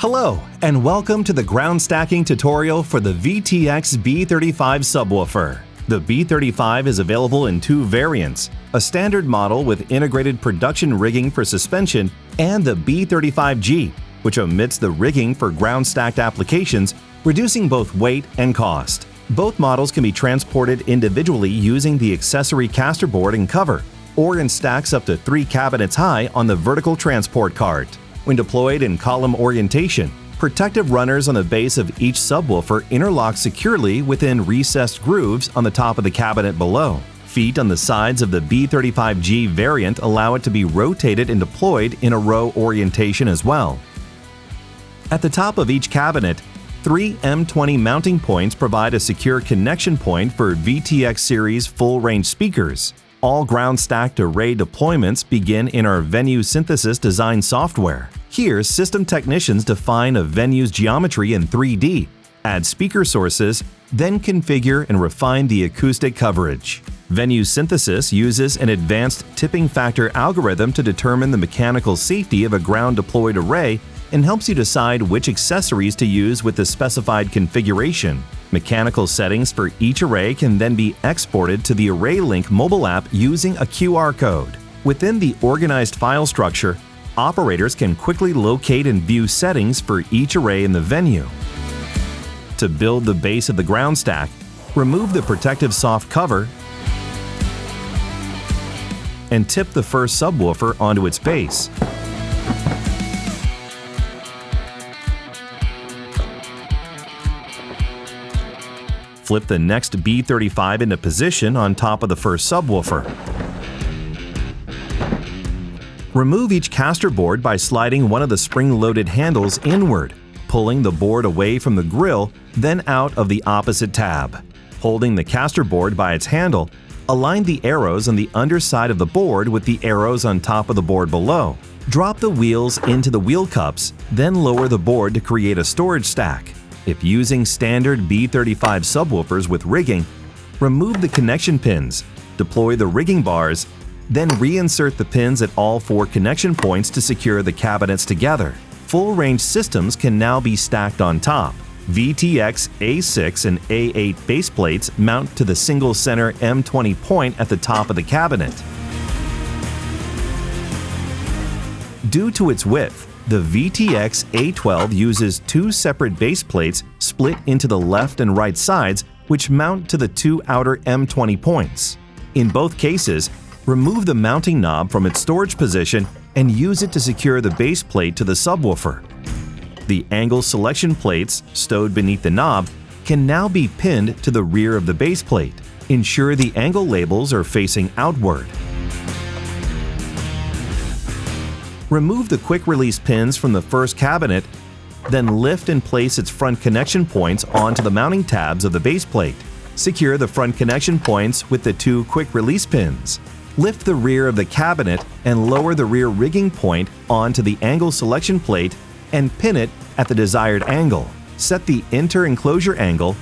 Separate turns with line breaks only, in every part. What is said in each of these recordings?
Hello, and welcome to the ground stacking tutorial for the VTX B35 Subwoofer. The B35 is available in two variants, a standard model with integrated production rigging for suspension and the B35G, which omits the rigging for ground stacked applications, reducing both weight and cost. Both models can be transported individually using the accessory caster board and cover, or in stacks up to 3 cabinets high on the vertical transport cart. When deployed in column orientation, protective runners on the base of each subwoofer interlock securely within recessed grooves on the top of the cabinet below. Feet on the sides of the B35G variant allow it to be rotated and deployed in a row orientation as well. At the top of each cabinet, 3 M20 mounting points provide a secure connection point for VTX Series full-range speakers. All ground-stacked array deployments begin in our venue synthesis design software. Here, system technicians define a venue's geometry in 3D, add speaker sources, then configure and refine the acoustic coverage. Venue synthesis uses an advanced tipping factor algorithm to determine the mechanical safety of a ground-deployed array and helps you decide which accessories to use with the specified configuration. Mechanical settings for each array can then be exported to the ArrayLink mobile app using a QR code. Within the organized file structure, operators can quickly locate and view settings for each array in the venue. To build the base of the ground stack, remove the protective soft cover and tip the first subwoofer onto its base. Flip the next B35 into position on top of the first subwoofer. Remove each caster board by sliding one of the spring-loaded handles inward, pulling the board away from the grill, then out of the opposite tab. Holding the caster board by its handle, align the arrows on the underside of the board with the arrows on top of the board below. Drop the wheels into the wheel cups, then lower the board to create a storage stack. If using standard B35 subwoofers with rigging, remove the connection pins, deploy the rigging bars, then reinsert the pins at all 4 connection points to secure the cabinets together. Full-range systems can now be stacked on top. VTX A6 and A8 base plates mount to the single center M20 point at the top of the cabinet. Due to its width, the VTX A12 uses 2 separate base plates split into the left and right sides, which mount to the 2 outer M20 points. In both cases, remove the mounting knob from its storage position and use it to secure the base plate to the subwoofer. The angle selection plates, stowed beneath the knob, can now be pinned to the rear of the base plate. Ensure the angle labels are facing outward. Remove the quick-release pins from the first cabinet, then lift and place its front connection points onto the mounting tabs of the base plate. Secure the front connection points with the 2 quick-release pins. Lift the rear of the cabinet and lower the rear rigging point onto the angle selection plate and pin it at the desired angle. Set the inter-enclosure angle,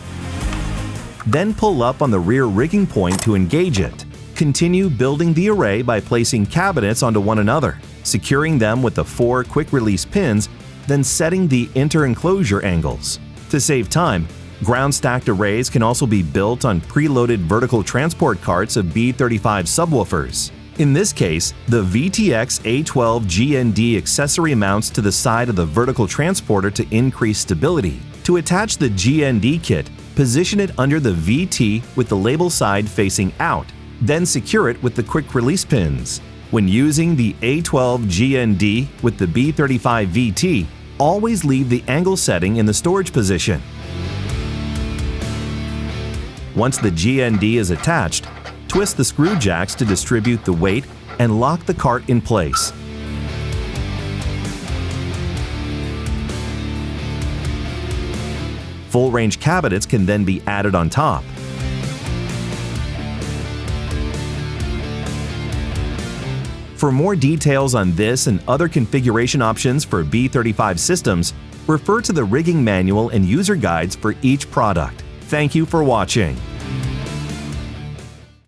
then pull up on the rear rigging point to engage it. Continue building the array by placing cabinets onto one another, securing them with the 4 quick-release pins, then setting the inter-enclosure angles. To save time, ground-stacked arrays can also be built on preloaded vertical transport carts of B35 subwoofers. In this case, the VTX A12 GND accessory mounts to the side of the vertical transporter to increase stability. To attach the GND kit, position it under the VT with the label side facing out, then secure it with the quick-release pins. When using the A12 GND with the B35 VT, always leave the angle setting in the storage position. Once the GND is attached, twist the screw jacks to distribute the weight and lock the cart in place. Full-range cabinets can then be added on top. For more details on this and other configuration options for B35 systems, refer to the rigging manual and user guides for each product. Thank you for watching.